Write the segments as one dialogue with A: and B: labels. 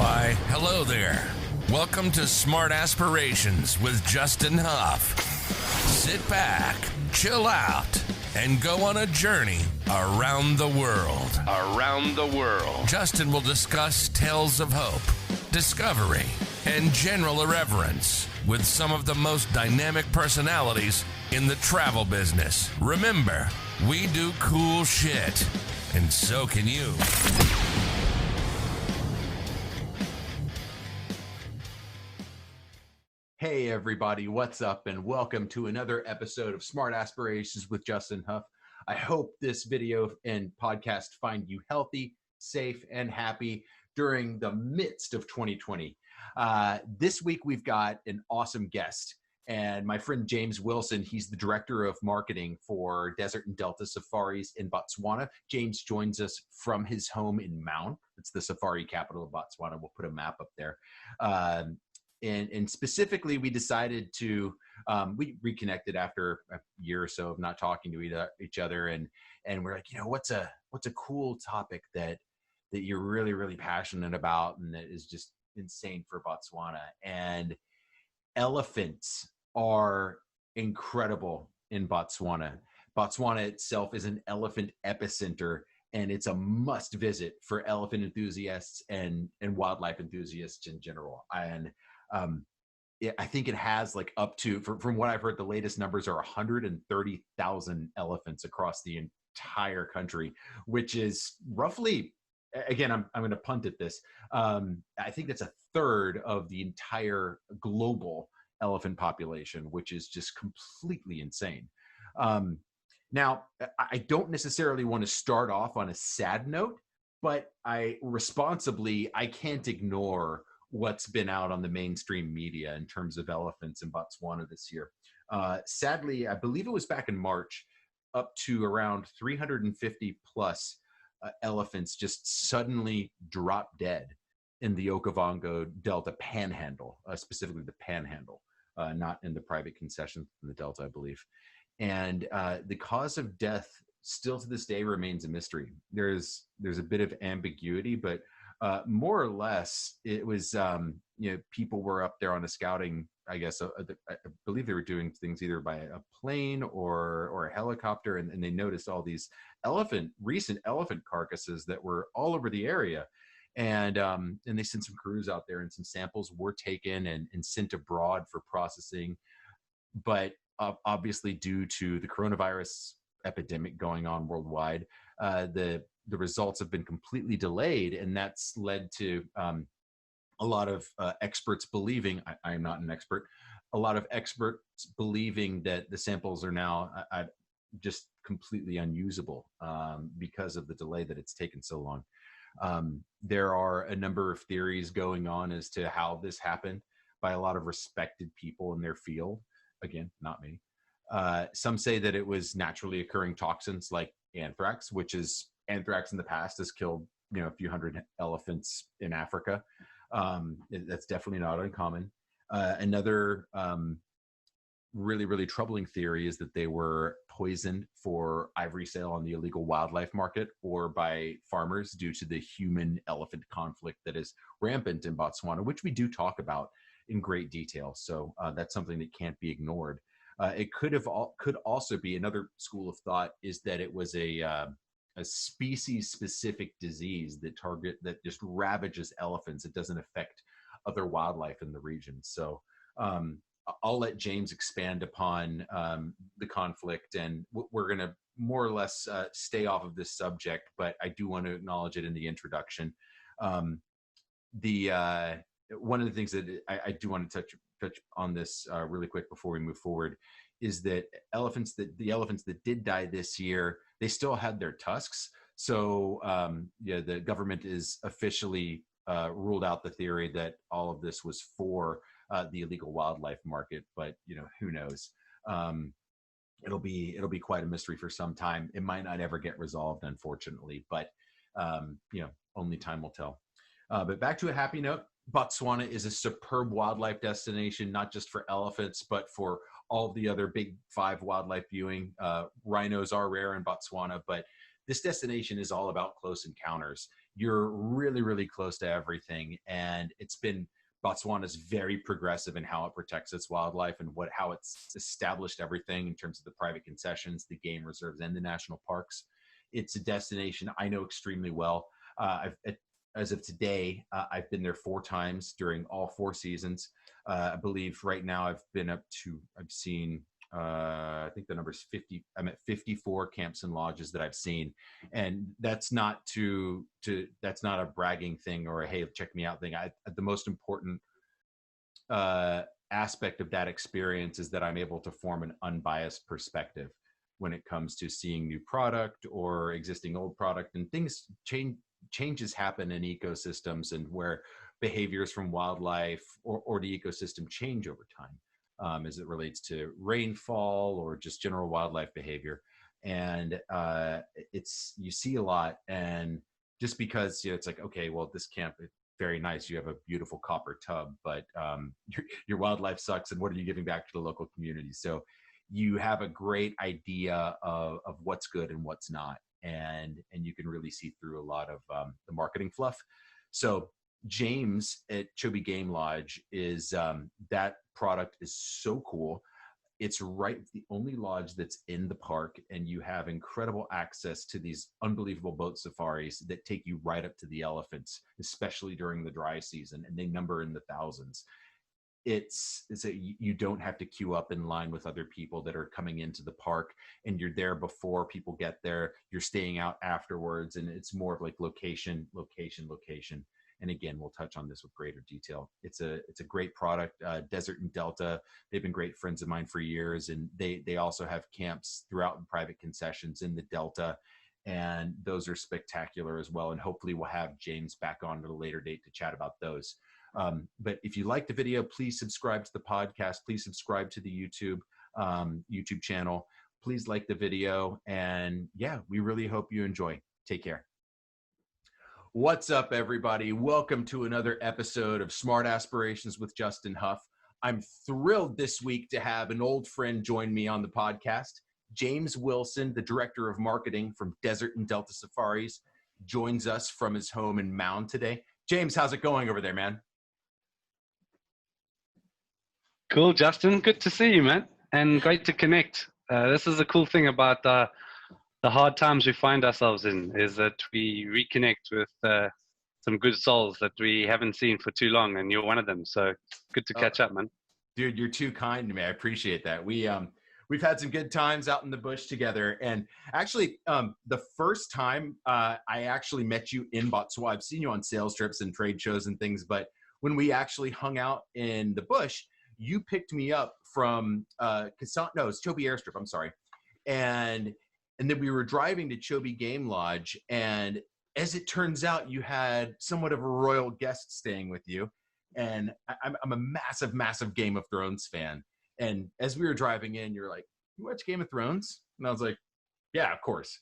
A: Why, hello there. Welcome to Smart Aspirations with Justin Huff. Sit back, chill out, and go on a journey around the world. Around the world. Justin will discuss tales of hope, discovery, and general irreverence with some of the most dynamic personalities in the travel business. Remember, we do cool shit, and so can you.
B: Hey everybody, what's up, and welcome to another episode of Smart Aspirations with Justin Huff. I hope this video and podcast find you healthy, safe, and happy during the midst of 2020. This week we've got an awesome guest, and my friend James Wilson. He's the director of marketing for Desert and Delta Safaris in Botswana. James joins us from his home in Maun. It's the safari capital of Botswana. We'll put a map up there. And specifically, we decided to, we reconnected after a year or so of not talking to each other. And we're like, you know, what's a cool topic that you're really, really passionate about and that is just insane for Botswana? And elephants are incredible in Botswana. Botswana itself is an elephant epicenter, and it's a must visit for elephant enthusiasts and wildlife enthusiasts in general. And I think it has like up to, from what I've heard, the latest numbers are 130,000 elephants across the entire country, which is roughly, again, I'm going to punt at this. I think that's a third of the entire global elephant population, which is just completely insane. Now, I don't necessarily want to start off on a sad note, but I can't ignore what's been out on the mainstream media in terms of elephants in Botswana this year. Sadly, I believe it was back in March, up to around 350 plus elephants just suddenly dropped dead in the Okavango Delta Panhandle, specifically the Panhandle, not in the private concessions in the Delta, I believe. And the cause of death still to this day remains a mystery. There's a bit of ambiguity, but more or less, it was, people were up there on a scouting, I guess, I believe they were doing things either by a plane or a helicopter, and they noticed all these recent elephant carcasses that were all over the area. And they sent some crews out there, and some samples were taken and sent abroad for processing. But obviously, due to the coronavirus epidemic going on worldwide, the results have been completely delayed, and that's led to a lot of experts believing, I am not an expert, a lot of experts believing that the samples are now just completely unusable because of the delay that it's taken so long. There are a number of theories going on as to how this happened by a lot of respected people in their field. Again, not me. Some say that it was naturally occurring toxins like anthrax, which is anthrax in the past has killed, a few hundred elephants in Africa. That's definitely not uncommon. Another really, really troubling theory is that they were poisoned for ivory sale on the illegal wildlife market or by farmers due to the human-elephant conflict that is rampant in Botswana, which we do talk about in great detail. So that's something that can't be ignored. It could also be, another school of thought is that it was a species-specific disease that just ravages elephants. It doesn't affect other wildlife in the region. So I'll let James expand upon the conflict, and we're going to more or less stay off of this subject, but I do want to acknowledge it in the introduction. One of the things that I do want to touch on this really quick before we move forward is that the elephants that did die this year, they still had their tusks. So the government is officially ruled out the theory that all of this was for the illegal wildlife market, but who knows? It'll be quite a mystery for some time. It might not ever get resolved, unfortunately, but only time will tell. But back to a happy note. Botswana is a superb wildlife destination, not just for elephants, but for all the other big five wildlife viewing. Rhinos are rare in Botswana, but this destination is all about close encounters. you're really, really close to everything. And Botswana is very progressive in how it protects its wildlife and how it's established everything in terms of the private concessions, the game reserves, and the national parks. It's a destination I know extremely well. As of today, I've been there 4 times during all 4 seasons. I believe right now I've seen, I think the number is 50. I'm at 54 camps and lodges that I've seen. And that's not that's not a bragging thing or a, hey, check me out thing. The most important aspect of that experience is that I'm able to form an unbiased perspective when it comes to seeing new product or existing old product, and things changes happen in ecosystems, and where behaviors from wildlife or the ecosystem change over time, as it relates to rainfall or just general wildlife behavior. And you see a lot, and just because it's like, okay, well, this camp, very nice, you have a beautiful copper tub, but your wildlife sucks, and what are you giving back to the local community? So you have a great idea of what's good and what's not, and you can really see through a lot of the marketing fluff. So James at Chobe Game Lodge is that product is so cool. It's the only lodge that's in the park, and you have incredible access to these unbelievable boat safaris that take you right up to the elephants, especially during the dry season, and they number in the thousands. You don't have to queue up in line with other people that are coming into the park, and you're there before people get there. You're staying out afterwards, and it's more of like location. And again, we'll touch on this with greater detail. It's a great product. Desert and Delta, they've been great friends of mine for years, and they also have camps throughout the private concessions in the Delta, and those are spectacular as well. And hopefully we'll have James back on at a later date to chat about those. But if you like the video, please subscribe to the podcast. Please subscribe to the YouTube channel. Please like the video. And yeah, we really hope you enjoy. Take care. What's up, everybody? Welcome to another episode of Smart Aspirations with Justin Huff. I'm thrilled this week to have an old friend join me on the podcast. James Wilson, the Director of Marketing from Desert and Delta Safaris, joins us from his home in Mound today. James, how's it going over there, man?
C: Cool, Justin. Good to see you, man. And great to connect. This is the cool thing about the hard times we find ourselves in, is that we reconnect with some good souls that we haven't seen for too long, and you're one of them. So good to catch up, man.
B: Dude, you're too kind to me. I appreciate that. We've had some good times out in the bush together. And actually, the first time I actually met you in Botswana, I've seen you on sales trips and trade shows and things, but when we actually hung out in the bush, you picked me up from it's Chobe Airstrip, I'm sorry. And then we were driving to Chobe Game Lodge, and as it turns out, you had somewhat of a royal guest staying with you. And I'm a massive, massive Game of Thrones fan. And as we were driving in, you're like, "You watch Game of Thrones?" And I was like, "Yeah, of course."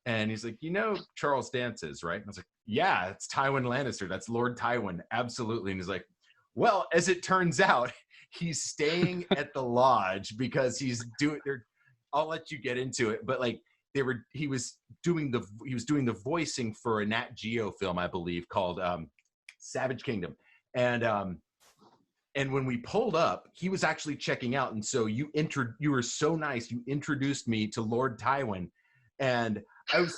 B: And he's like, "You know Charles Dance is, right?" And I was like, "Yeah, it's Tywin Lannister. That's Lord Tywin, absolutely." And he's like, "Well, as it turns out, he's staying at the lodge because he's doing there. I'll let you get into it, but like he was doing the voicing for a Nat Geo film, I believe, called Savage Kingdom. And when we pulled up, he was actually checking out. And so you were so nice. You introduced me to Lord Tywin. And I was,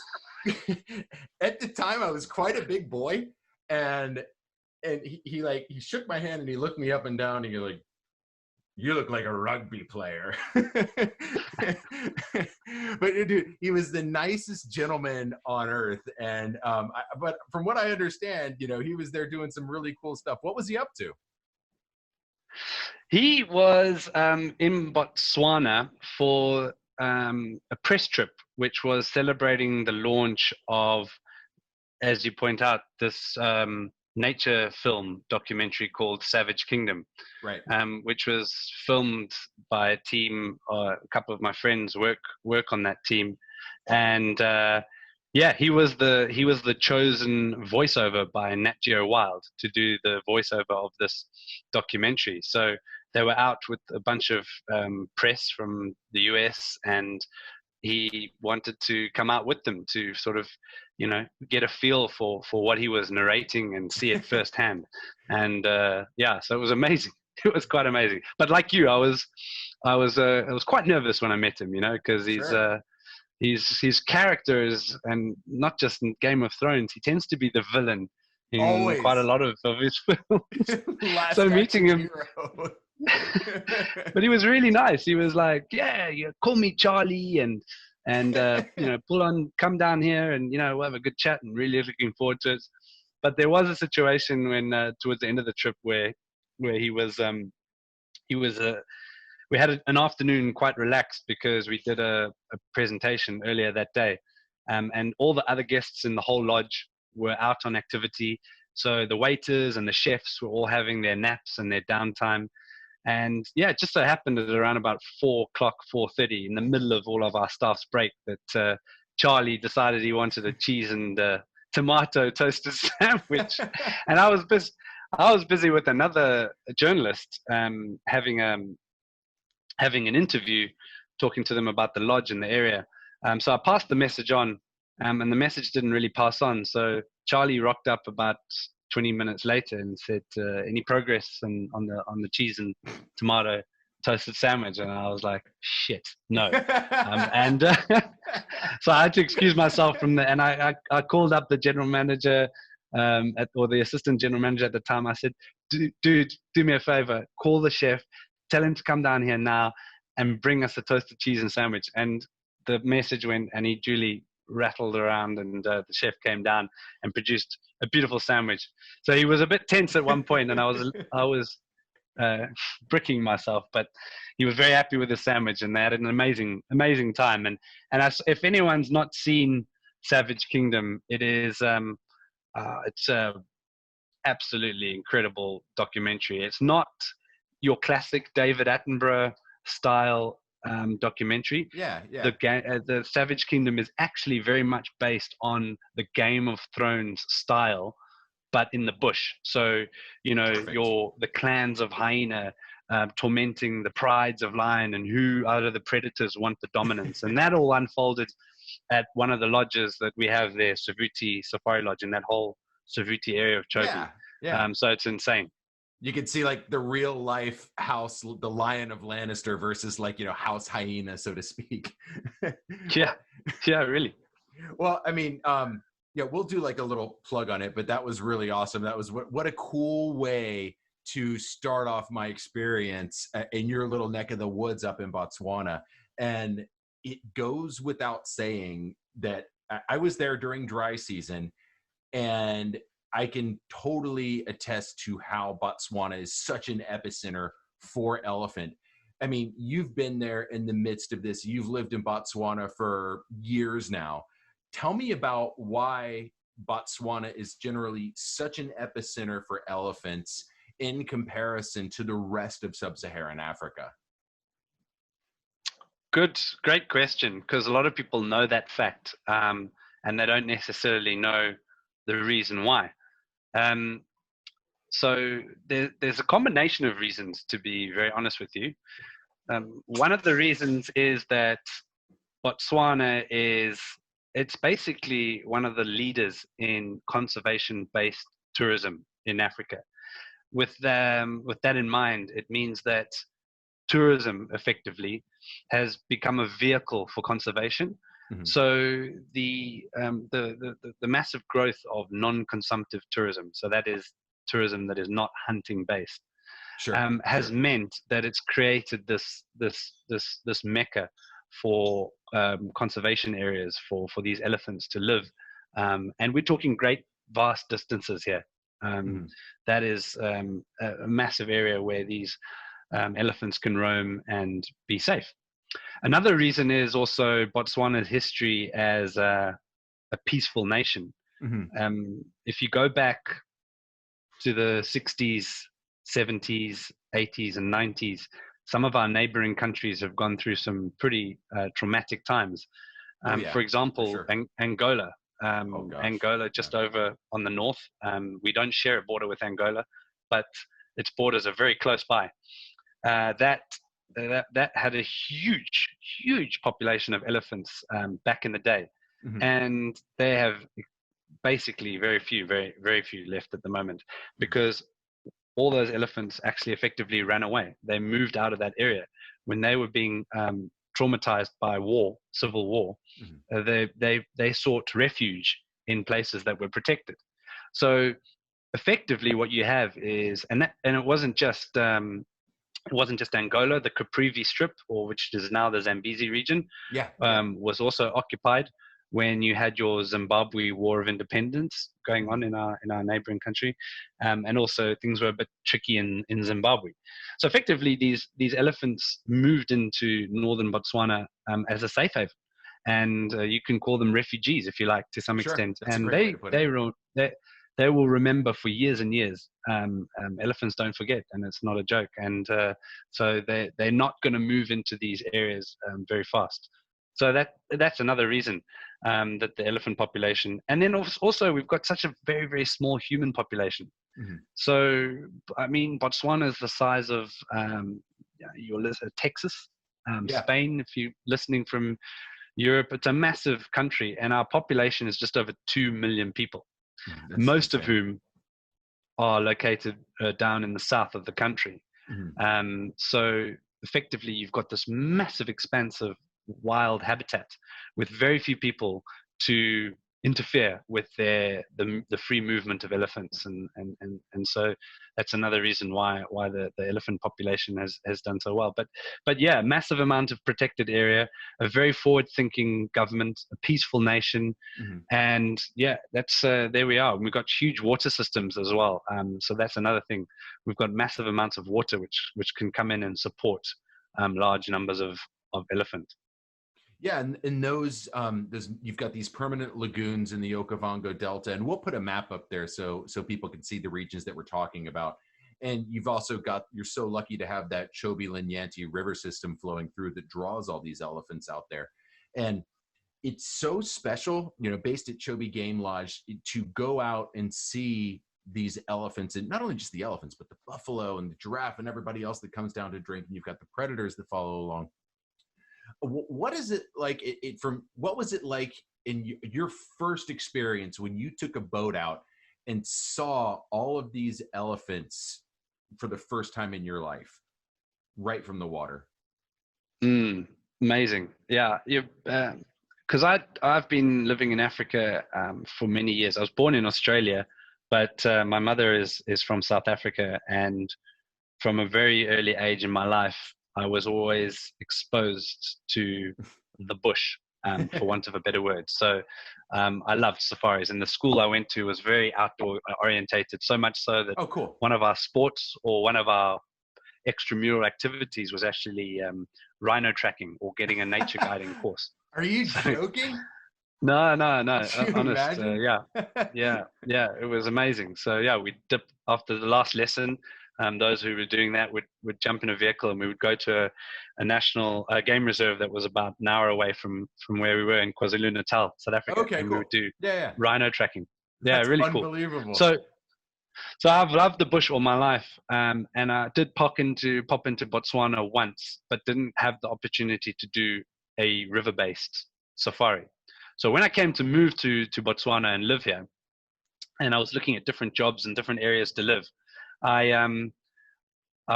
B: at the time, I was quite a big boy. And he shook my hand and he looked me up and down and you're like, "You look like a rugby player." But dude, he was the nicest gentleman on earth. And but from what I understand, he was there doing some really cool stuff. What was he up to?
C: He was in Botswana for a press trip, which was celebrating the launch of, as you point out, this nature film documentary called Savage Kingdom,
B: right?
C: Which was filmed by a team. A couple of my friends work on that team, and he was the chosen voiceover by Nat Geo Wild to do the voiceover of this documentary. So they were out with a bunch of press from the US and he wanted to come out with them to sort of, get a feel for what he was narrating and see it firsthand. And so it was amazing. It was quite amazing. But like you, I was quite nervous when I met him, because
B: Sure.
C: his character is, and not just in Game of Thrones, he tends to be the villain in quite a
B: Always.
C: lot of his films.
B: Last
C: So meeting
B: action
C: him,
B: hero.
C: but he was really nice. He was like, "Yeah, you call me Charlie, and come down here, and we'll have a good chat." And really looking forward to it. But there was a situation when towards the end of the trip where he was we had an afternoon quite relaxed because we did a presentation earlier that day, and all the other guests in the whole lodge were out on activity. So the waiters and the chefs were all having their naps and their downtime. And yeah, it just so happened at around about 4:00, 4:30, in the middle of all of our staff's break, that Charlie decided he wanted a cheese and tomato toasted sandwich. And I was busy with another journalist, having an interview, talking to them about the lodge in the area. So I passed the message on, and the message didn't really pass on. So Charlie rocked up about 20 minutes later and said, "Any progress on the cheese and tomato toasted sandwich?" And I was like, "Shit, no." And so I had to excuse myself from that. And I called up the general manager, or the assistant general manager at the time. I said, "Dude, do me a favor, call the chef, tell him to come down here now and bring us a toasted cheese and sandwich." And the message went, and he duly rattled around, and the chef came down and produced a beautiful sandwich. So he was a bit tense at one point, and I was bricking myself, but he was very happy with the sandwich, and they had an amazing time. And if anyone's not seen Savage Kingdom, it's a absolutely incredible documentary. It's not your classic David Attenborough style documentary.
B: Yeah.
C: The Savage Kingdom is actually very much based on the Game of Thrones style, but in the bush. So
B: Perfect.
C: the clans of hyena tormenting the prides of lion, and who out of the predators want the dominance. And that all unfolded at one of the lodges that we have there, Savuti Safari Lodge, in that whole Savuti area of Chobe.
B: Yeah.
C: So it's insane.
B: You could see like the real life house, the Lion of Lannister versus house hyena, so to speak.
C: Yeah, really.
B: Well, I mean, we'll do like a little plug on it, but that was really awesome. That was what a cool way to start off my experience in your little neck of the woods up in Botswana. And it goes without saying that I was there during dry season, and I can totally attest to how Botswana is such an epicenter for elephant. I mean, you've been there in the midst of this. You've lived in Botswana for years now. Tell me about why Botswana is generally such an epicenter for elephants in comparison to the rest of sub-Saharan Africa.
C: Great question, because a lot of people know that fact, and they don't necessarily know the reason why. So there's a combination of reasons, to be very honest with you. One of the reasons is that Botswana it's basically one of the leaders in conservation-based tourism in Africa. With that in mind, it means that tourism effectively has become a vehicle for conservation. Mm-hmm. So the massive growth of non-consumptive tourism, so that is tourism that is not hunting based, has meant that it's created this mecca for conservation areas for these elephants to live, and we're talking great vast distances here. That is a massive area where these elephants can roam and be safe. Another reason is also Botswana's history as a peaceful nation. Mm-hmm. If you go back to the 60s, 70s, 80s, and 90s, some of our neighboring countries have gone through some pretty traumatic times. For example, Angola. Angola, just over on the north. We don't share a border with Angola, but its borders are very close by. That that had a huge population of elephants back in the day, and they have basically very few left at the moment, because all those elephants actually effectively ran away. They moved out of that area when they were being traumatized by war, civil war. They sought refuge in places that were protected. So effectively, what you have is, and it wasn't just Angola. The Caprivi Strip, or which is now the Zambezi region, was also occupied when you had your Zimbabwe War of Independence going on in our neighboring country, and also things were a bit tricky in Zimbabwe. So effectively, these elephants moved into northern Botswana as a safe haven, and you can call them refugees if you like, to some extent. And they will remember for years and years. Elephants don't forget, and it's not a joke. And so they're not going to move into these areas very fast. So that's another reason that the elephant population, and then also we've got such a very, very small human population. So I mean, Botswana is the size of Texas, Spain. If you're listening from Europe, it's a massive country, and our population is just over 2 million people, most of whom are located down in the south of the country. So effectively, you've got this massive expanse of wild habitat with very few people to interfere with the free movement of elephants, and so that's another reason why the elephant population has done so well. But yeah, massive amount of protected area, a very forward-thinking government, a peaceful nation, and yeah, that's there we are. We've got huge water systems as well, so that's another thing. We've got massive amounts of water which can come in and support large numbers of elephant.
B: Yeah, and those you've got these permanent lagoons in the Okavango Delta, and we'll put a map up there so people can see the regions that we're talking about. And you've also got, you're so lucky to have that Chobe-Linyanti river system flowing through that draws all these elephants out there. And it's so special, based at Chobe Game Lodge, to go out and see these elephants, and not only just the elephants, but the buffalo and the giraffe and everybody else that comes down to drink. And you've got the predators that follow along. What is it like? What was it like in your first experience when you took a boat out and saw all of these elephants for the first time in your life, right from the water?
C: Amazing, yeah. Because I've been living in Africa for many years. I was born in Australia, but my mother is from South Africa, and from a very early age in my life, I was always exposed to the bush, for want of a better word. So I loved safaris, and the school I went to was very outdoor orientated, so much so that one of our sports, or one of our extramural activities, was actually rhino tracking, or getting a nature guiding course.
B: Are you joking?
C: No, honest. Yeah, it was amazing. So yeah, we dipped after the last lesson. Those who were doing that would jump in a vehicle, and we would go to a national game reserve that was about an hour away from where we were in KwaZulu-Natal, South Africa. And we would do rhino tracking. Yeah, that's really
B: unbelievable.
C: Cool. So I've loved the bush all my life, and I did pop into Botswana once, but didn't have the opportunity to do a river-based safari. So when I came to move to Botswana and live here, and I was looking at different jobs and different areas to live, I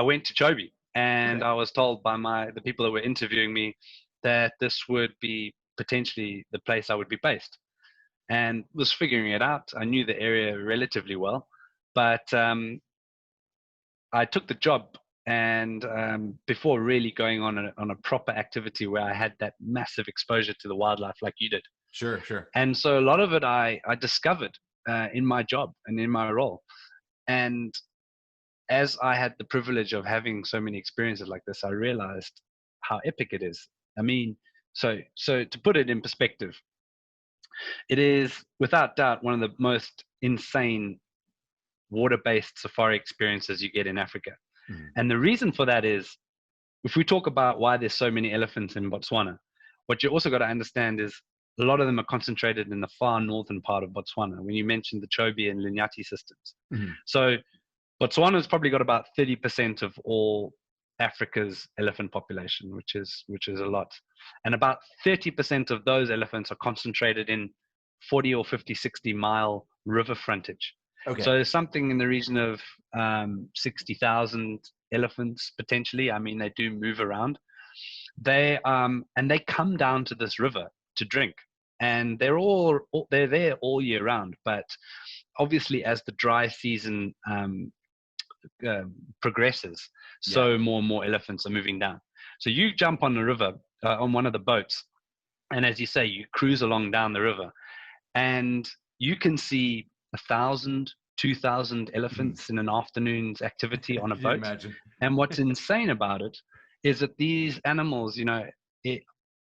C: went to Chobe, and I was told by the people that were interviewing me that this would be potentially the place I would be based, and was figuring it out. I knew the area relatively well, but I took the job, and before really going on a proper activity where I had that massive exposure to the wildlife like you did.
B: Sure.
C: And so a lot of it I discovered in my job and in my role. And as I had the privilege of having so many experiences like this, I realized how epic it is. I mean, so to put it in perspective, it is without doubt one of the most insane water-based safari experiences you get in Africa. And the reason for that is, if we talk about why there's so many elephants in Botswana, what you also got to understand is a lot of them are concentrated in the far northern part of Botswana, when you mentioned the Chobe and Linyanti systems. So Botswana's probably got about 30% of all Africa's elephant population, which is a lot. And about 30% of those elephants are concentrated in 40 or 50, 60-mile river frontage.
B: Okay.
C: So there's something in the region of 60,000 elephants potentially. I mean, they do move around. They come down to this river to drink, and they're there all year round. But obviously, as the dry season progresses, so more and more elephants are moving down. So you jump on the river on one of the boats, and as you say, you cruise along down the river, and you can see 1,000, 2,000 elephants in an afternoon's activity on a boat.
B: Imagine?
C: And what's insane about it is that these animals,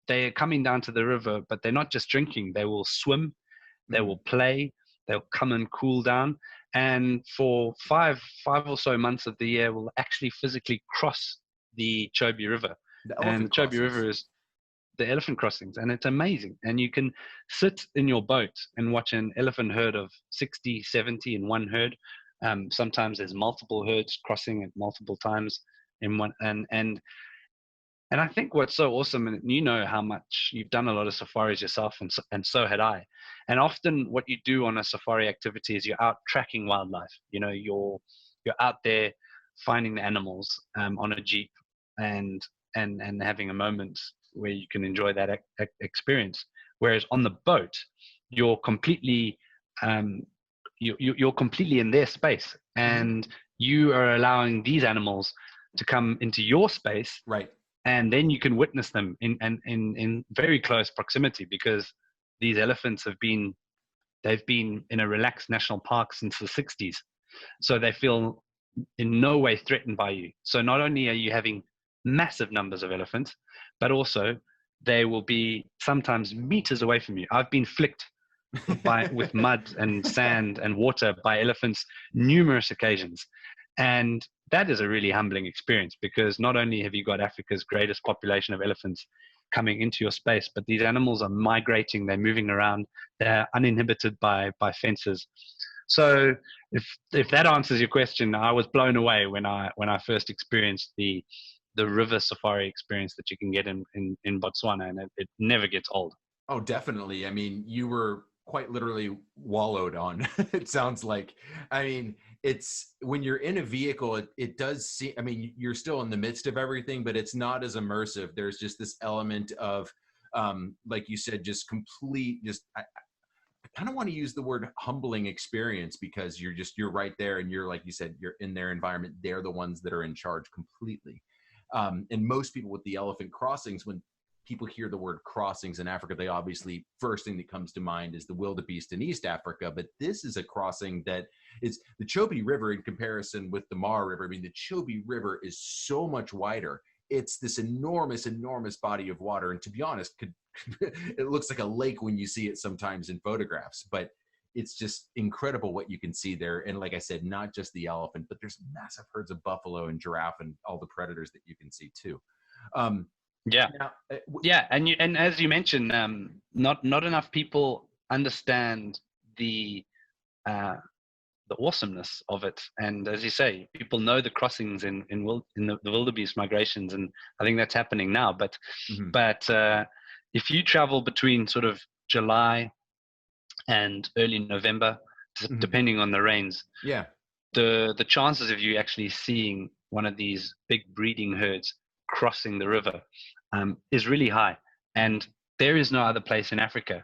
C: they're coming down to the river, but they're not just drinking. They will swim, they will play, they'll come and cool down. And for five or so months of the year, will actually physically cross the Chobe River. And the Chobe River is the elephant crossings, and it's amazing. And you can sit in your boat and watch an elephant herd of 60, 70 in one herd. Sometimes there's multiple herds crossing at multiple times in one. And I think what's so awesome, and you know how much you've done a lot of safaris yourself, and so had I. And often what you do on a safari activity is you're out tracking wildlife. You're out there finding the animals on a jeep and having a moment where you can enjoy that experience. Whereas on the boat, you're completely you're completely in their space, and you are allowing these animals to come into your space,
B: right?
C: And then you can witness them in very close proximity, because these elephants they've been in a relaxed national park since the 60s, so they feel in no way threatened by you. So not only are you having massive numbers of elephants, but also they will be sometimes meters away from you. I've been flicked with mud and sand and water by elephants numerous occasions. And that is a really humbling experience, because not only have you got Africa's greatest population of elephants coming into your space, but these animals are migrating, they're moving around, they're uninhibited by fences. So if that answers your question, I was blown away when I first experienced the river safari experience that you can get in Botswana, and it never gets old.
B: Oh, definitely. I mean, you were quite literally wallowed on. It sounds like. I mean, it's when you're in a vehicle, it does seem, I mean, you're still in the midst of everything, but it's not as immersive. There's just this element of, like you said, just complete, I kind of want to use the word humbling experience, because you're right there, and you're, like you said, you're in their environment. They're the ones that are in charge completely. And most people with the elephant crossings, when people hear the word crossings in Africa, they obviously, first thing that comes to mind is the wildebeest in East Africa. But this is a crossing that is the Chobe River in comparison with the Mara River. I mean, the Chobe River is so much wider. It's this enormous, enormous body of water. And to be honest, it looks like a lake when you see it sometimes in photographs, but it's just incredible what you can see there. And like I said, not just the elephant, but there's massive herds of buffalo and giraffe and all the predators that you can see too.
C: Yeah. And as you mentioned, not enough people understand the awesomeness of it. And as you say, people know the crossings in the wildebeest migrations, and I think that's happening now. But if you travel between sort of July and early November, depending on the rains, the chances of you actually seeing one of these big breeding herds crossing the river is really high. And there is no other place in Africa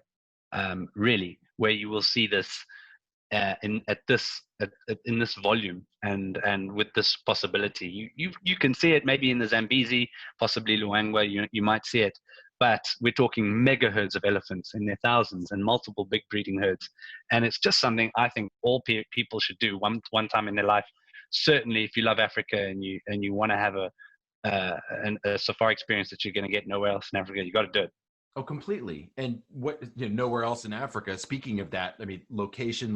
C: really where you will see this in this volume and with this possibility. You can see it maybe in the Zambezi, possibly Luangwa, you might see it, but we're talking mega herds of elephants in their thousands and multiple big breeding herds. And it's just something I think all people should do one time in their life. Certainly if you love Africa and you want to have a safari experience that you're going to get nowhere else in Africa, you got to do it.
B: Oh, completely. And nowhere else in Africa. Speaking of that, I mean, location.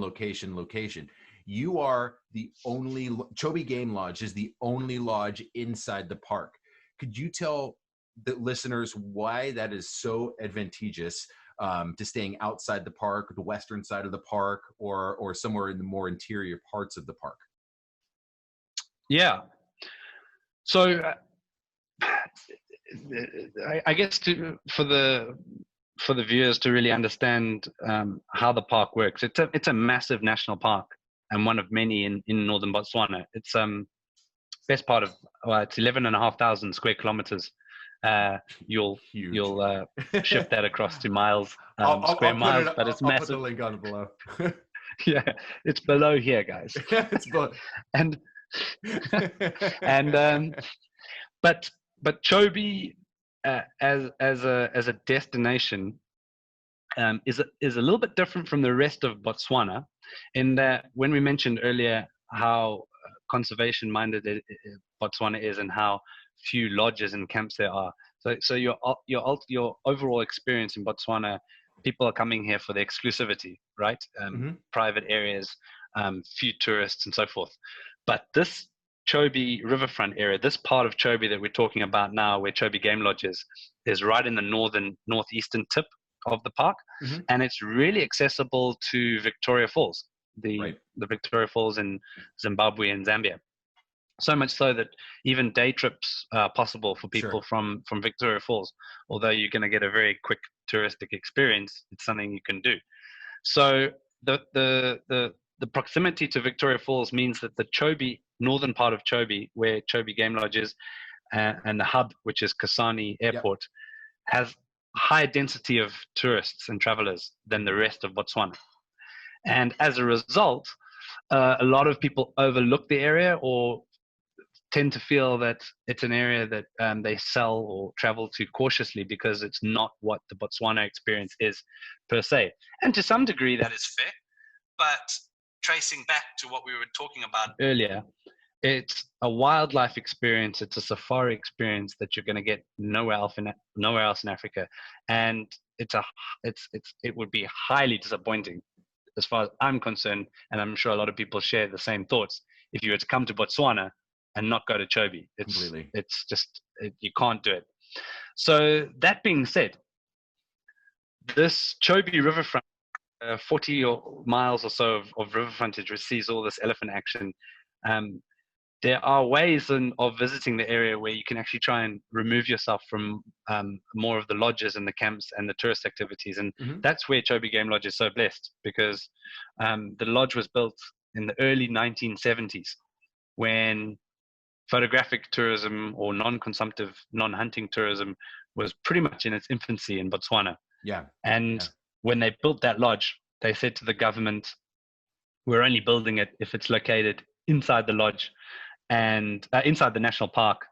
B: You are the only, Chobe Game Lodge is the only lodge inside the park. Could you tell the listeners why that is so advantageous to staying outside the park, the western side of the park, or somewhere in the more interior parts of the park?
C: Yeah. So I guess for the viewers to really understand how the park works, it's a massive national park and one of many in northern Botswana. It's best part of it's 11,500 square kilometers. You'll shift that across to miles, square miles, but it's massive.
B: I'll put the link on it below.
C: Yeah, it's below here, guys.
B: It's below.
C: and but Chobe as a destination is a little bit different from the rest of Botswana, in that when we mentioned earlier how conservation minded Botswana is and how few lodges and camps there are. So your overall experience in Botswana, people are coming here for the exclusivity, right? Private areas, few tourists and so forth. But this Chobe riverfront area, this part of Chobe that we're talking about now, where Chobe Game Lodge is right in the northeastern tip of the park, and it's really accessible to Victoria Falls, the Victoria Falls in Zimbabwe and Zambia. So much so that even day trips are possible for people from Victoria Falls. Although you're going to get a very quick touristic experience, it's something you can do. So the proximity to Victoria Falls means that the Chobe, northern part of Chobe, where Chobe Game Lodge is, and the hub, which is Kasane Airport, has higher density of tourists and travelers than the rest of Botswana. And as a result, a lot of people overlook the area or tend to feel that it's an area that they sell or travel to cautiously because it's not what the Botswana experience is per se. And to some degree that is fair, but tracing back to what we were talking about earlier, it's a wildlife experience, it's a safari experience that you're going to get nowhere else in Africa, and it would be highly disappointing as far as I'm concerned, and I'm sure a lot of people share the same thoughts, if you were to come to Botswana and not go to Chobe. It's just you can't do it. So that being said, this Chobe riverfront, 40 miles or so of river frontage receives all this elephant action. There are ways of visiting the area where you can actually try and remove yourself from more of the lodges and the camps and the tourist activities. And that's where Chobe Game Lodge is so blessed, because the lodge was built in the early 1970s when photographic tourism or non-consumptive, non-hunting tourism was pretty much in its infancy in Botswana. When they built that lodge, they said to the government, we're only building it if it's located inside the lodge and inside the national park,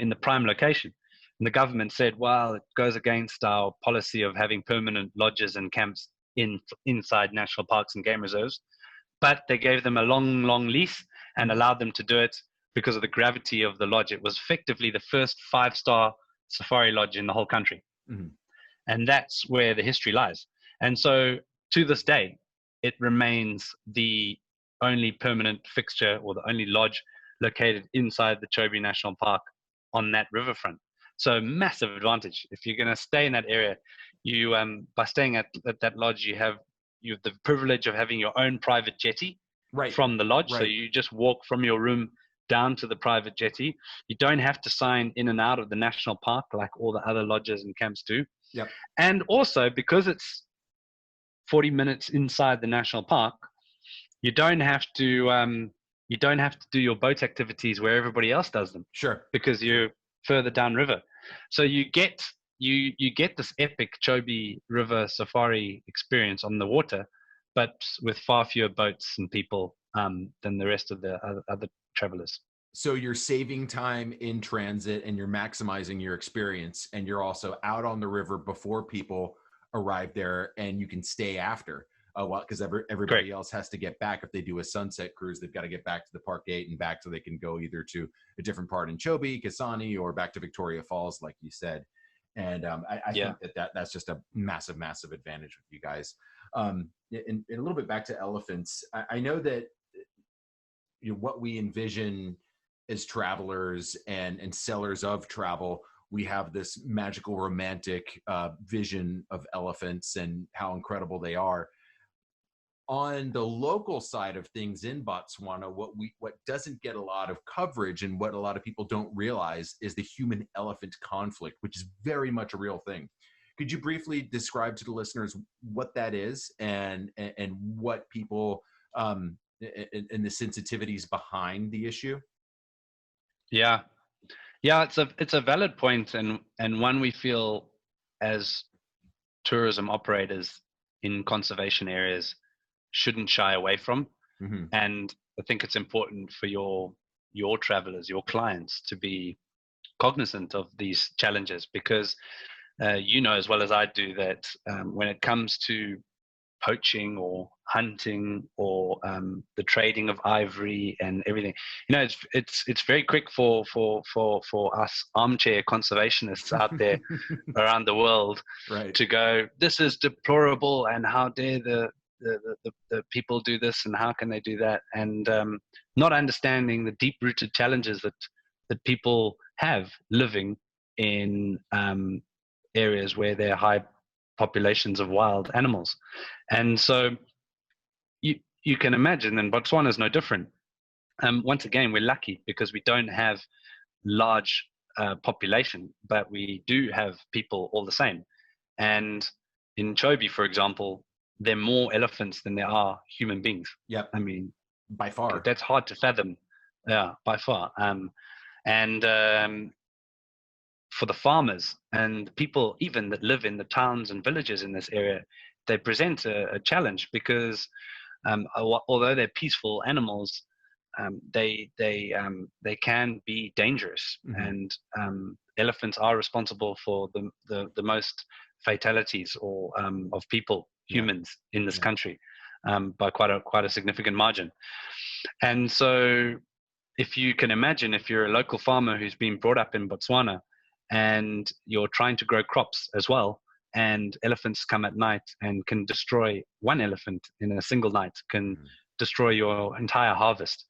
C: in the prime location. And the government said, well, it goes against our policy of having permanent lodges and camps inside national parks and game reserves. But they gave them a long lease and allowed them to do it because of the gravity of the lodge. It was effectively the first 5-star safari lodge in the whole country. And that's where the history lies. And so to this day, it remains the only permanent fixture or the only lodge located inside the Chobe National Park on that riverfront. So massive advantage. If you're going to stay in that area, you by staying at that lodge, you have the privilege of having your own private jetty from the lodge. So you just walk from your room down to the private jetty. You don't have to sign in and out of the national park like all the other lodges and camps do. And also, because it's 40 minutes inside the national park, you don't have to do your boat activities where everybody else does them. Because you're further downriver. So you get this epic Chobe River safari experience on the water, but with far fewer boats and people than the rest of the other travelers.
B: So you're saving time in transit and you're maximizing your experience, and you're also out on the river before people arrive there, and you can stay after. Because everybody else has to get back. If they do a sunset cruise, they've got to get back to the park gate and back so they can go either to a different part in Chobe, Kasane, or back to Victoria Falls, like you said. And I think that's just a massive advantage with you guys. And a little bit back to elephants. I know that what we envision as travelers and sellers of travel, we have this magical, romantic vision of elephants and how incredible they are. on the local side of things in Botswana, what doesn't get a lot of coverage and what a lot of people don't realize is the human elephant conflict, which is very much a real thing. Could you briefly describe to the listeners what that is and what people and the sensitivities behind the issue?
C: Yeah, it's a valid point, and one we feel as tourism operators in conservation areas shouldn't shy away from.
B: Mm-hmm.
C: And I think it's important for your travelers, your clients, to be cognizant of these challenges, because you know as well as I do that when it comes to poaching or hunting or the trading of ivory and everything, it's very quick for us armchair conservationists out there around the world
B: Right.
C: to go, this is deplorable, and how dare the people do this, and how can they do that, and not understanding the deep-rooted challenges that people have living in areas where there are high populations of wild animals. And so you can imagine, and Botswana is no different. Once again, we're lucky because we don't have large population, but we do have people all the same. And in Chobe, for example, there are more elephants than there are human beings.
B: Yep.
C: I mean,
B: by far.
C: That's hard to fathom. Yeah, by far. For the farmers and people even that live in the towns and villages in this area, they present a challenge because although they're peaceful animals, they can be dangerous. Mm-hmm. And elephants are responsible for the most fatalities or of people, humans, in this country by quite a significant margin. And so if you can imagine, if you're a local farmer who's been brought up in Botswana and you're trying to grow crops as well, and elephants come at night and can destroy one elephant in a single night, can destroy your entire harvest.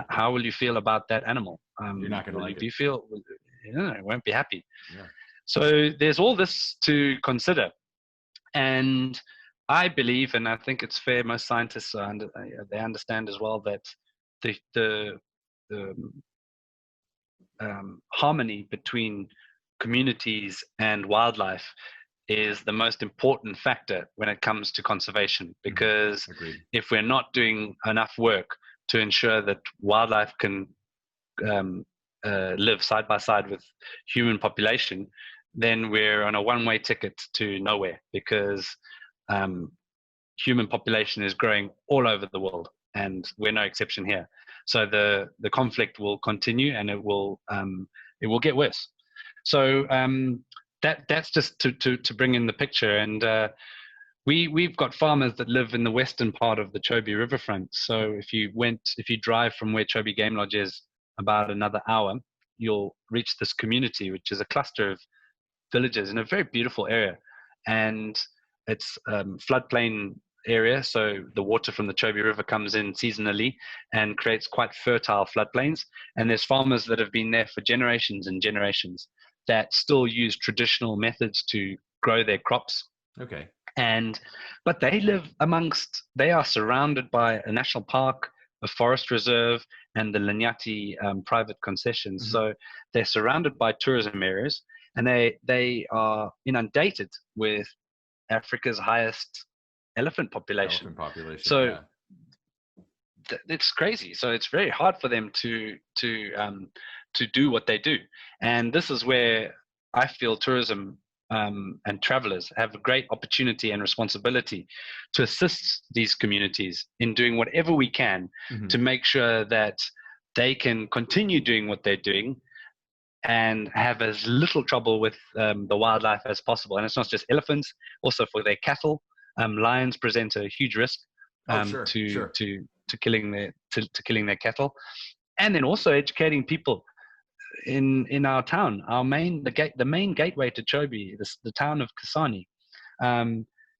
C: How will you feel about that animal?
B: You're not going to like it.
C: Do you feel, it won't be happy.
B: Yeah.
C: So there's all this to consider. And I believe, and I think it's fair, most scientists they understand as well, that the harmony between communities and wildlife is the most important factor when it comes to conservation, because if we're not doing enough work to ensure that wildlife can live side by side with human population, then we're on a one-way ticket to nowhere, because human population is growing all over the world, and we're no exception here. So the conflict will continue, and it will get worse. So that's just to bring in the picture. And we've got farmers that live in the western part of the Chobe riverfront. So if you drive from where Chobe Game Lodge is about another hour, you'll reach this community, which is a cluster of villages in a very beautiful area. And it's floodplain area, so the water from the Chobe River comes in seasonally and creates quite fertile floodplains. And there's farmers that have been there for generations and generations that still use traditional methods to grow their crops.
B: Okay.
C: But they are surrounded by a national park, a forest reserve, and the Lanyati private concessions. Mm-hmm. So they're surrounded by tourism areas, and they are inundated with Africa's highest elephant population. So it's crazy. So it's very hard for them to do what they do. And this is where I feel tourism and travelers have a great opportunity and responsibility to assist these communities in doing whatever we can to make sure that they can continue doing what they're doing and have as little trouble with the wildlife as possible. And it's not just elephants, also for their cattle. Lions present a huge risk to killing their cattle, and then also educating people in our town, the main gateway to Chobe, the town of Kasane.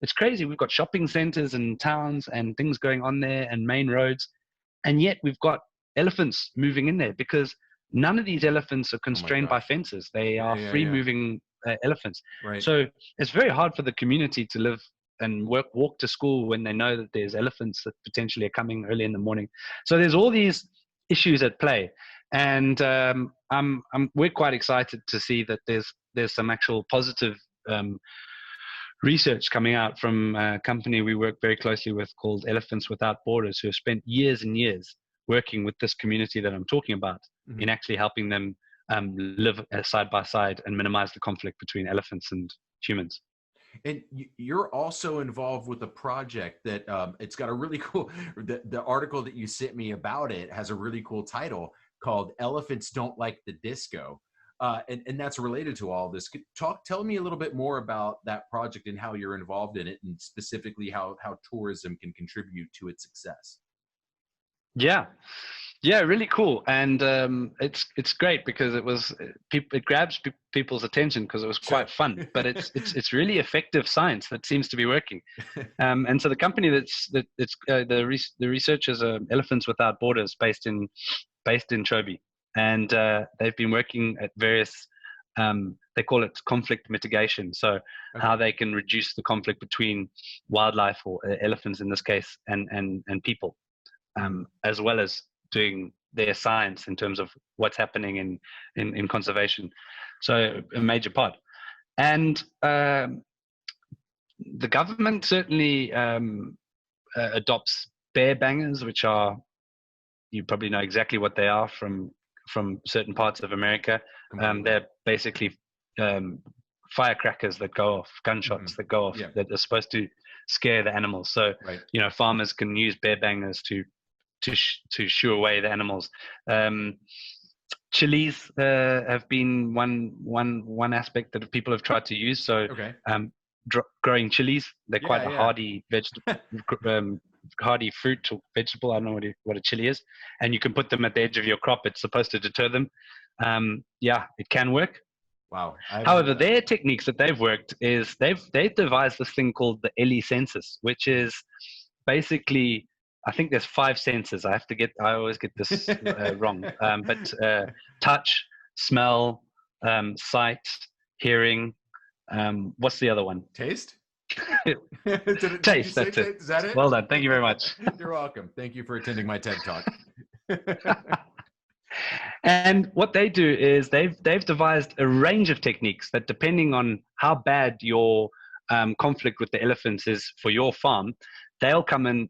C: It's crazy. We've got shopping centers and towns and things going on there, and main roads, and yet we've got elephants moving in there because none of these elephants are constrained by fences. They are free moving elephants. Right. So it's very hard for the community to live and walk to school when they know that there's elephants that potentially are coming early in the morning. So there's all these issues at play, and we're quite excited to see that there's some actual positive research coming out from a company we work very closely with called Elephants Without Borders, who have spent years and years working with this community that I'm talking about in actually helping them live side by side and minimize the conflict between elephants and humans.
B: And you're also involved with a project that it's got a really cool, the article that you sent me about it has a really cool title called Elephants Don't Like the Disco. And that's related to all this. Tell me a little bit more about that project and how you're involved in it, and specifically how tourism can contribute to its success.
C: Yeah, really cool. And it's great because it grabs people's attention because it was quite fun, but it's really effective science that seems to be working. And so the company the researchers are Elephants Without Borders, based in Chobe. And they've been working at various, they call it conflict mitigation. So how they can reduce the conflict between wildlife, or elephants in this case, and people, as well as doing their science in terms of what's happening in conservation. So a major part. And the government certainly adopts bear bangers, which are, you probably know exactly what they are from certain parts of America. They're basically firecrackers that go off, gunshots that go off, that are supposed to scare the animals. So, farmers can use bear bangers to shoo away the animals. Chilies have been one aspect that people have tried to use. So, growing chilies, they're quite a hardy vegetable, hardy fruit or vegetable. I don't know what a chili is, and you can put them at the edge of your crop. It's supposed to deter them. It can work.
B: Wow.
C: However, their techniques that they've worked is they've devised this thing called the Ellie census, which is basically, I think there's 5 senses. I always get this wrong. But touch, smell, sight, hearing. What's the other one?
B: Taste?
C: Taste, that's it.
B: Is that it?
C: Well done. Thank you very much.
B: You're welcome. Thank you for attending my TED Talk.
C: And what they do is they've devised a range of techniques that, depending on how bad your conflict with the elephants is for your farm, they'll come and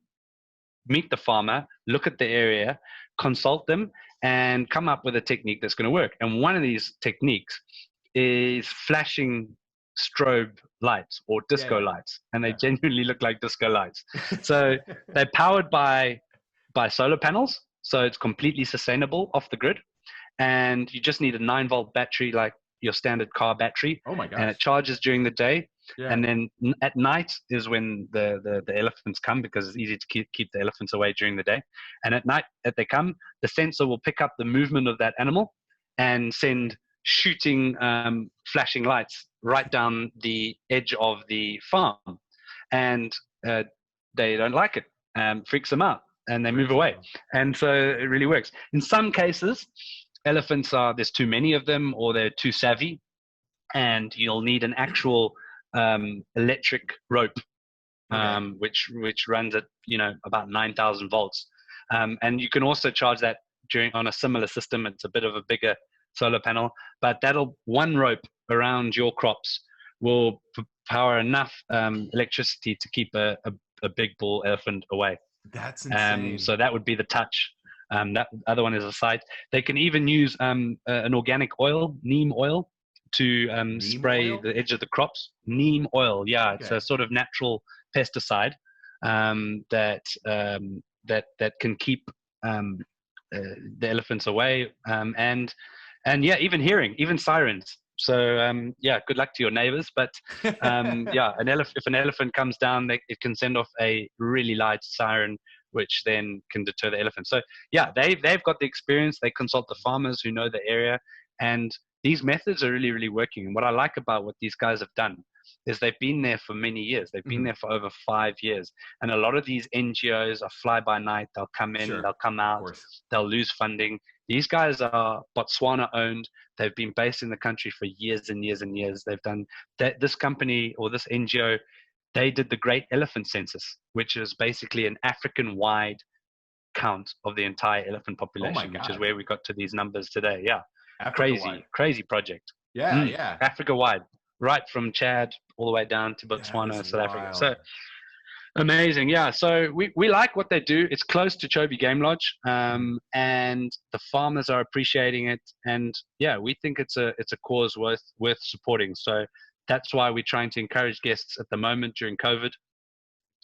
C: meet the farmer, look at the area, consult them, and come up with a technique that's going to work. And one of these techniques is flashing strobe lights or disco lights, and they genuinely look like disco lights. So they're powered by solar panels, so it's completely sustainable off the grid, and you just need a 9-volt battery, like your standard car battery. Oh my gosh. And it charges during the day. And then at night is when the elephants come, because it's easy to keep the elephants away during the day. And at night that they come, the sensor will pick up the movement of that animal and send shooting flashing lights right down the edge of the farm. And they don't like it, freaks them out, and they move away. And so it really works. In some cases, elephants there's too many of them, or they're too savvy, and you'll need an actual electric rope, which runs at about 9,000 volts, and you can also charge that on a similar system. It's a bit of a bigger solar panel, but one rope around your crops will power enough electricity to keep a big bull elephant away.
B: That's insane.
C: So that would be the touch. That other one is a sight. They can even use an organic oil, neem oil, to spray the edge of the crops. Neem oil, it's a sort of natural pesticide that can keep the elephants away, and even hearing, even sirens. So good luck to your neighbors. But if an elephant comes down, it can send off a really loud siren, which then can deter the elephant. So they've got the experience. They consult the farmers who know the area, and these methods are really, really working. And what I like about what these guys have done is they've been there for many years. They've been there for over 5 years. And a lot of these NGOs are fly by night. They'll come in, they'll come out, they'll lose funding. These guys are Botswana owned. They've been based in the country for years and years and years. They've done that. This company or this NGO they did the Great Elephant Census, which is basically an African-wide count of the entire elephant population, which is where we got to these numbers today. Yeah, crazy project.
B: Yeah.
C: Africa-wide, right from Chad all the way down to Botswana, South Africa. So amazing. Yeah, so we like what they do. It's close to Chobe Game Lodge, and the farmers are appreciating it, and yeah, we think it's a cause worth supporting. So that's why we're trying to encourage guests at the moment during COVID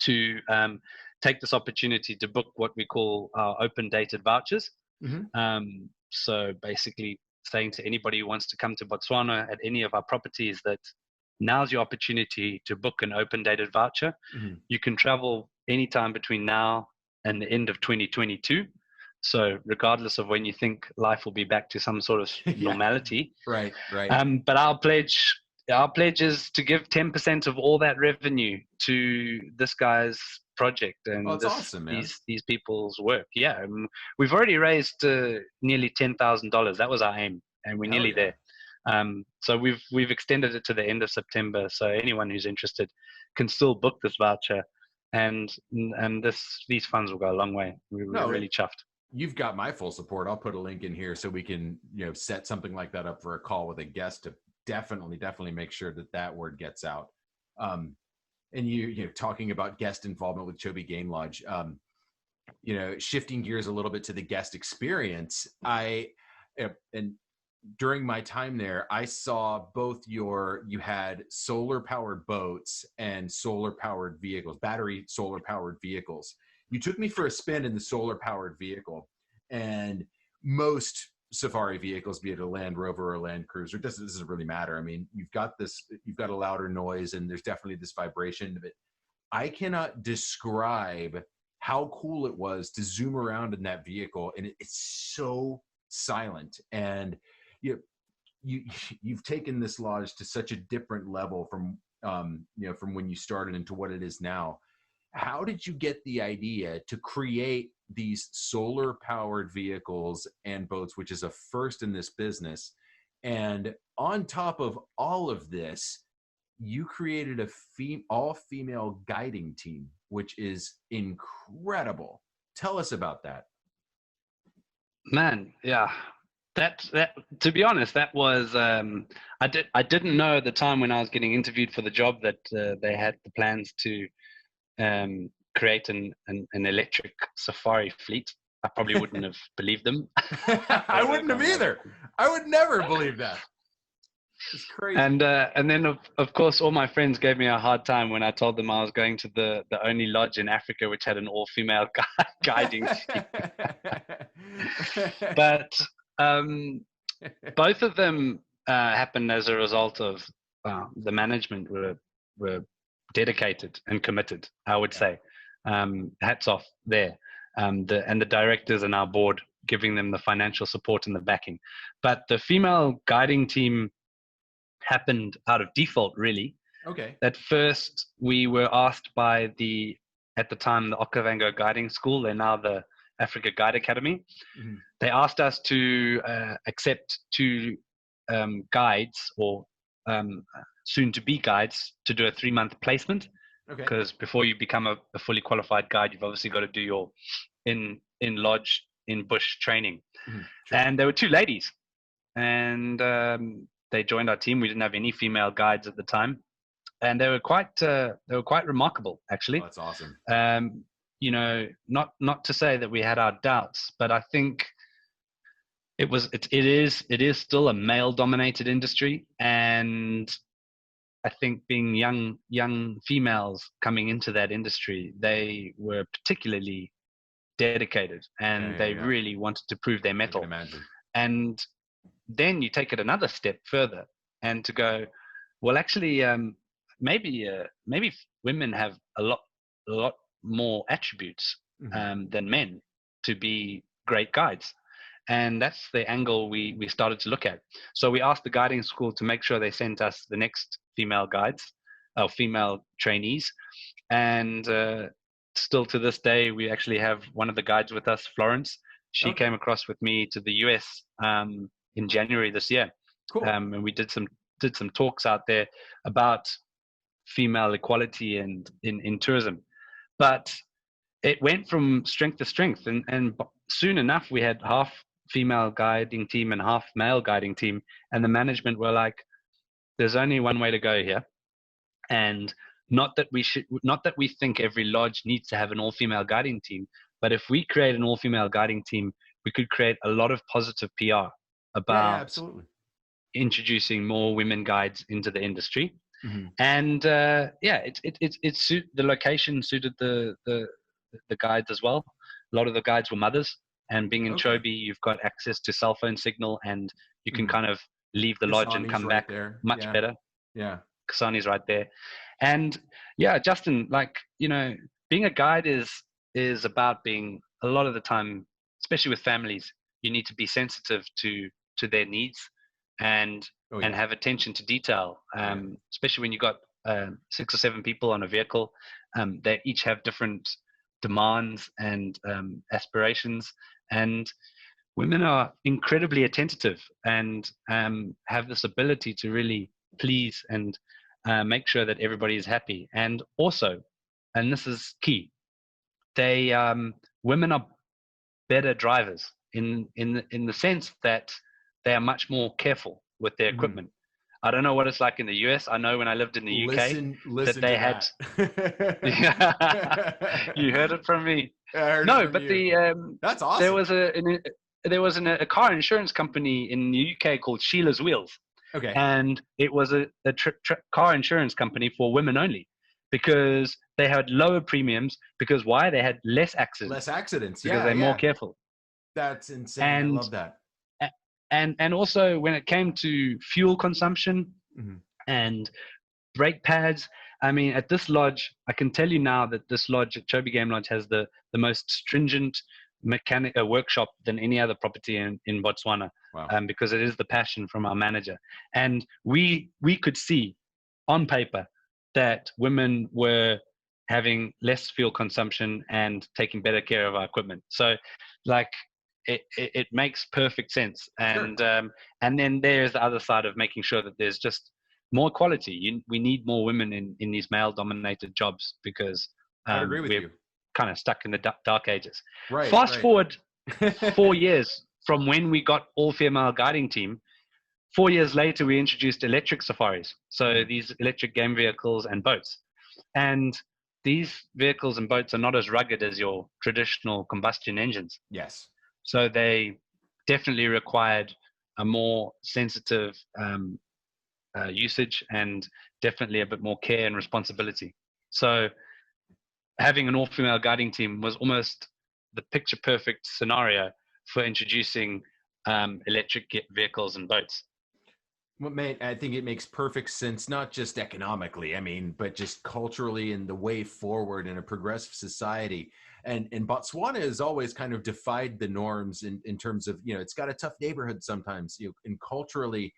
C: to take this opportunity to book what we call our open dated vouchers. So basically saying to anybody who wants to come to Botswana at any of our properties that now's your opportunity to book an open dated voucher. You can travel anytime between now and the end of 2022. So regardless of when you think life will be back to some sort of normality.
B: Right.
C: But our pledge is to give 10% of all that revenue to this guy's project and
B: awesome, man.
C: these people's work. Yeah, we've already raised nearly $10,000. That was our aim, and we're nearly there. So we've extended it to the end of September. So anyone who's interested can still book this voucher, and these funds will go a long way. We're really chuffed.
B: You've got my full support. I'll put a link in here so we can set something like that up for a call with a guest to definitely make sure that word gets out. And you talking about guest involvement with Chobe Game Lodge, shifting gears a little bit to the guest experience. And during my time there, I saw both you had solar powered boats and solar powered vehicles, battery solar powered vehicles. You took me for a spin in the solar powered vehicle, and most safari vehicles, be it a Land Rover or a Land Cruiser, doesn't really matter. I mean, you've got a louder noise, and there's definitely this vibration of it. I cannot describe how cool it was to zoom around in that vehicle, and it's so silent. And you've taken this lodge to such a different level from when you started into what it is now. How did you get the idea to create these solar powered vehicles and boats, which is a first in this business? And on top of all of this, you created a all female guiding team, which is incredible. Tell us about that.
C: Man, yeah. That to be honest, that was I didn't know at the time when I was getting interviewed for the job that they had the plans to create an electric safari fleet. I probably wouldn't have believed them.
B: I wouldn't have either. I would never believe that. It's crazy.
C: And then of course all my friends gave me a hard time when I told them I was going to the only lodge in Africa which had an all-female guiding team. But both of them happened as a result of the management were dedicated and committed, I would say. Hats off there. And the directors and our board giving them the financial support and the backing. But the female guiding team happened out of default, really.
B: Okay.
C: At first, we were asked by at the time, the Okavango Guiding School, they're now the Africa Guide Academy. Mm-hmm. They asked us to accept two guides or soon-to-be guides to do a 3-month placement.
B: Okay.
C: Because before you become a fully qualified guide, you've obviously got to do your in-lodge, in-bush training. Mm-hmm. Sure. And there were two ladies. And they joined our team. We didn't have any female guides at the time. And they were quite remarkable, actually.
B: Oh, that's awesome.
C: Not to say that we had our doubts, but I think it is still a male-dominated industry, and I think being young females coming into that industry, they were particularly dedicated, and they really wanted to prove their mettle.
B: I can imagine.
C: And then you take it another step further, and to go, well, actually, maybe women have a lot more attributes than men to be great guides. And that's the angle we started to look at. So we asked the guiding school to make sure they sent us the next female guides, or female trainees. And still to this day, we actually have one of the guides with us, Florence. She came across with me to the US in January this year.
B: Cool.
C: And we did some talks out there about female equality and in tourism. But it went from strength to strength, and soon enough we had half female guiding team and half male guiding team, and the management were like, there's only one way to go here. And not that we think every lodge needs to have an all-female guiding team, but if we create an all-female guiding team, we could create a lot of positive PR about
B: absolutely
C: introducing more women guides into the industry.
B: Mm-hmm.
C: And the location suited the guides as well. A lot of the guides were mothers, and being in Chobe, you've got access to cell phone signal, and you can kind of leave the lodge and come back much better.
B: Yeah,
C: Kasani's right there. And Justin, like, being a guide is about being, a lot of the time, especially with families, you need to be sensitive to their needs and have attention to detail, especially when you've got 6 or 7 people on a vehicle. They each have different demands and aspirations, and women are incredibly attentive and have this ability to really please and make sure that everybody is happy. And also, and this is key, women are better drivers in the sense that they are much more careful with their equipment. I don't know what it's like in the US. I know when I lived in the UK
B: listen that they had.
C: You heard it from me.
B: That's awesome.
C: There was a car insurance company in the UK called Sheila's Wheels.
B: Okay.
C: And it was a car insurance company for women only, because they had lower premiums. Because why? They had less accidents. Because they're more careful.
B: That's insane. I love that.
C: And also when it came to fuel consumption and brake pads, I mean, at this lodge, I can tell you now that this lodge at Chobe Game Lodge has the most stringent mechanic workshop than any other property in Botswana.
B: Wow.
C: Because it is the passion from our manager. And we could see on paper that women were having less fuel consumption and taking better care of our equipment. So like, it makes perfect sense. And and then there's the other side of making sure that there's just more equality. We need more women in these male dominated jobs, because
B: I agree with you.
C: Kind of stuck in the dark ages.
B: Right.
C: Fast forward 4 years from when we got all female guiding team. 4 years later, we introduced electric safaris. So these electric game vehicles and boats. And these vehicles and boats are not as rugged as your traditional combustion engines.
B: Yes.
C: So they definitely required a more sensitive usage, and definitely a bit more care and responsibility. So having an all-female guiding team was almost the picture-perfect scenario for introducing electric vehicles and boats.
B: Well, mate, I think it makes perfect sense, not just economically, but just culturally and the way forward in a progressive society. And Botswana has always kind of defied the norms in terms of, it's got a tough neighborhood sometimes, and culturally,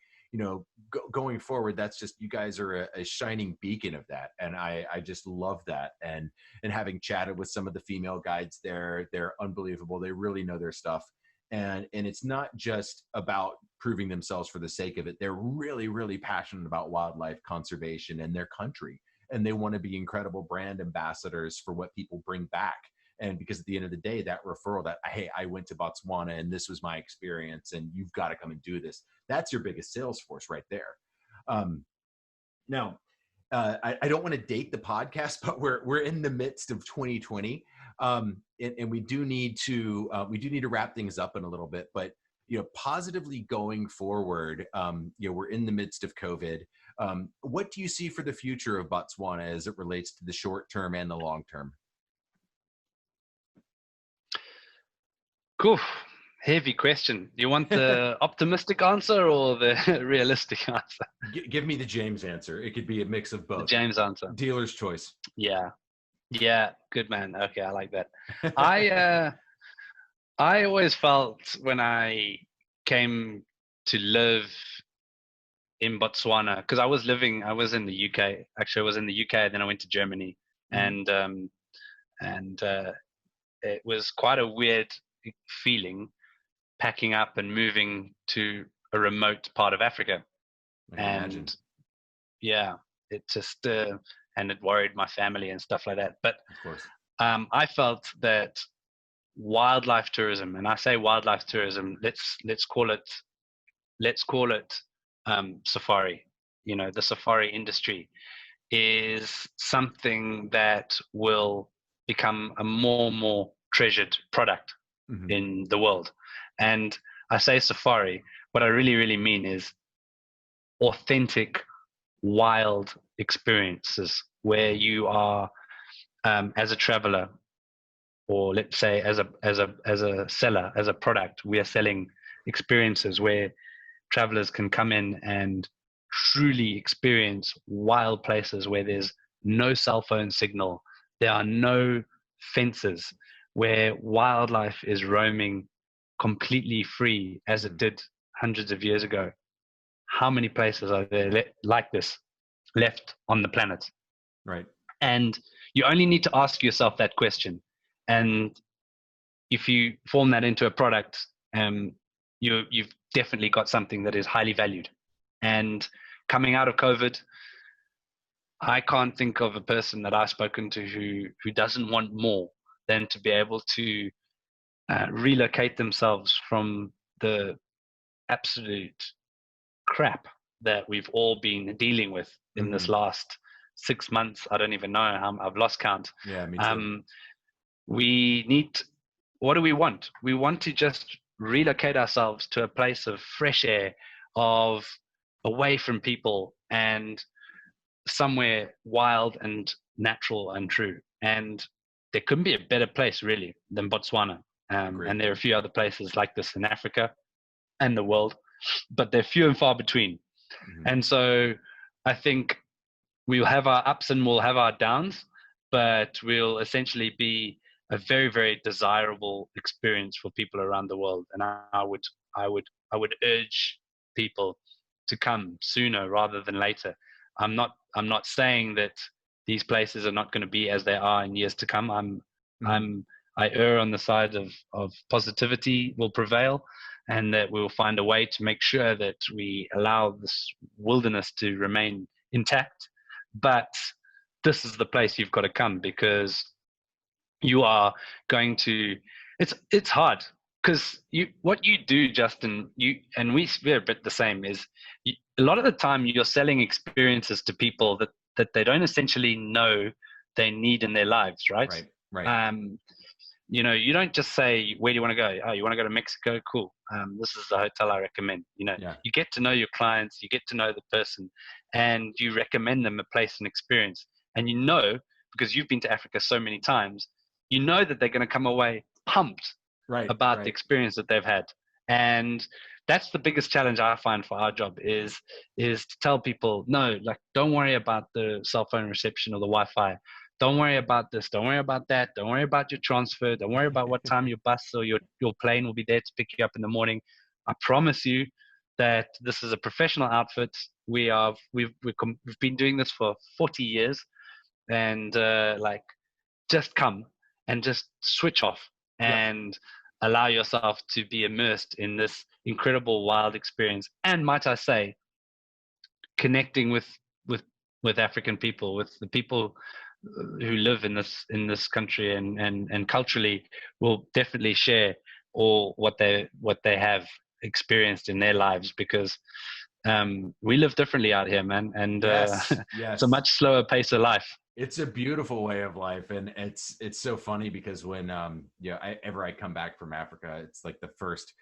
B: going forward, that's just, you guys are a shining beacon of that. And I just love that. And having chatted with some of the female guides there, they're unbelievable. They really know their stuff. And it's not just about proving themselves for the sake of it. They're really, really passionate about wildlife conservation and their country. And they want to be incredible brand ambassadors for what people bring back. And because at the end of the day, that referral that, hey, I went to Botswana and this was my experience and you've got to come and do this. That's your biggest sales force right there. Now, I don't want to date the podcast, but we're in the midst of 2020. And we do need to wrap things up in a little bit, but positively going forward, we're in the midst of COVID. What do you see for the future of Botswana as it relates to the short term and the long term?
C: Cool. Heavy question. Do you want the optimistic answer or the realistic answer?
B: Give me the James answer. It could be a mix of both.
C: The James answer.
B: Dealer's choice.
C: Yeah. Good man. Okay, I like that. I always felt when I came to live in Botswana, because I was in the UK. Actually, I was in the UK, and then I went to Germany, and it was quite a weird feeling packing up and moving to a remote part of Africa.
B: I can imagine.
C: Yeah, it just and it worried my family and stuff like that. But
B: Of course.
C: I felt that wildlife tourism, and I say wildlife tourism, let's call it safari. You know, the safari industry is something that will become a more and more treasured product
B: Mhm.
C: in the world. And I say safari, what I really, really mean is authentic, wild experiences where you are, as a traveler, or let's say as a seller, as a product, we are selling experiences where travelers can come in and truly experience wild places where there's no cell phone signal, there are no fences, where wildlife is roaming completely free as it did hundreds of years ago. How many places are there like this left on the planet?
B: Right.
C: And you only need to ask yourself that question. And if you form that into a product, you've definitely got something that is highly valued. And coming out of COVID, I can't think of a person that I've spoken to who doesn't want more than to be able to relocate themselves from the absolute crap that we've all been dealing with in this last 6 months. I don't even know how I've lost count.
B: Yeah, me too.
C: We need, what do we want? We want to just relocate ourselves to a place of fresh air, of away from people, and somewhere wild and natural and true. And there couldn't be a better place really than Botswana. And there are a few other places like this in Africa and the world, but they're few and far between. And so I think we'll have our ups and we'll have our downs, but we'll essentially be a very, very desirable experience for people around the world. And I would urge people to come sooner rather than later. I'm not saying that these places are not going to be as they are in years to come. I err on the side of positivity will prevail, and that we'll find a way to make sure that we allow this wilderness to remain intact. But this is the place you've got to come, because you are going to, it's hard, because what you do, Justin, we're a bit the same, is a lot of the time you're selling experiences to people that they don't essentially know they need in their lives, right? You know, you don't just say, where do you want to go? Oh, you want to go to Mexico? Cool. This is the hotel I recommend. You know, you get to know your clients, you get to know the person, and you recommend them a place and experience. And you know, because you've been to Africa so many times, you know that they're going to come away pumped about the experience that they've had. And that's the biggest challenge I find for our job is to tell people, no, like, don't worry about the cell phone reception or the Wi-Fi. Don't worry about this. Don't worry about that. Don't worry about your transfer. Don't worry about what time your bus or your plane will be there to pick you up in the morning. I promise you that this is a professional outfit. We've been doing this for 40 years, and just come and just switch off and allow yourself to be immersed in this incredible wild experience. And might I say, connecting with African people, with the people who live in this country, and culturally will definitely share all what they have experienced in their lives, because we live differently out here, man, and it's a much slower pace of life.
B: It's a beautiful way of life, and it's so funny because when I come back from Africa, it's like the first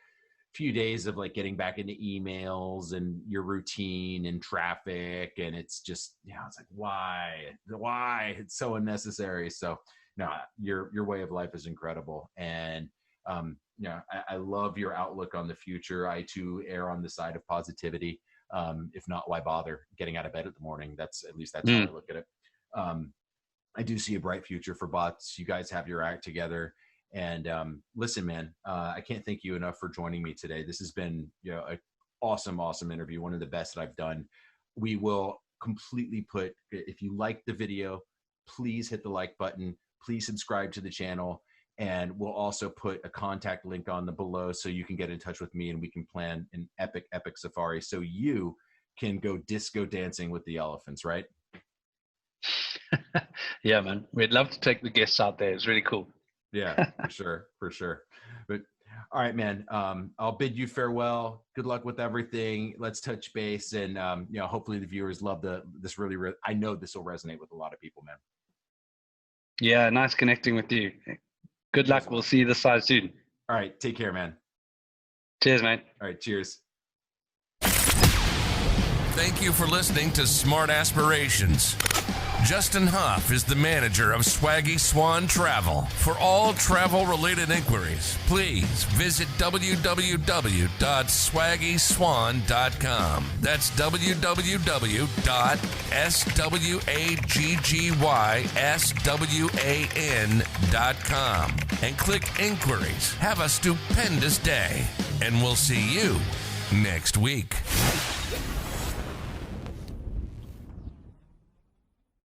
B: few days of like getting back into emails and your routine and traffic, and it's just, it's like, why it's so unnecessary. So no, your way of life is incredible, and I love your outlook on the future. I too err on the side of positivity. If not, why bother getting out of bed in the morning? That's how I look at it. I do see a bright future for Bots. You guys have your act together. And listen, man, I can't thank you enough for joining me today. This has been an awesome interview, one of the best that I've done. We will completely if you like the video, please hit the like button. Please subscribe to the channel. And we'll also put a contact link on the below so you can get in touch with me and we can plan an epic safari so you can go disco dancing with the elephants, right?
C: Yeah, man. We'd love to take the guests out there. It's really cool.
B: Yeah, for sure. But all right, man. I'll bid you farewell. Good luck with everything. Let's touch base, and hopefully the viewers love this. I know this will resonate with a lot of people, man.
C: Yeah, nice connecting with you. Good luck. We'll see you this side soon.
B: All right, take care, man.
C: Cheers, mate.
B: All right, cheers.
A: Thank you for listening to Smart Aspirations. Justin Huff is the manager of Swaggy Swan Travel. For all travel-related inquiries, please visit www.swaggyswan.com. That's www.swaggyswan.com. And click inquiries. Have a stupendous day, and we'll see you next week.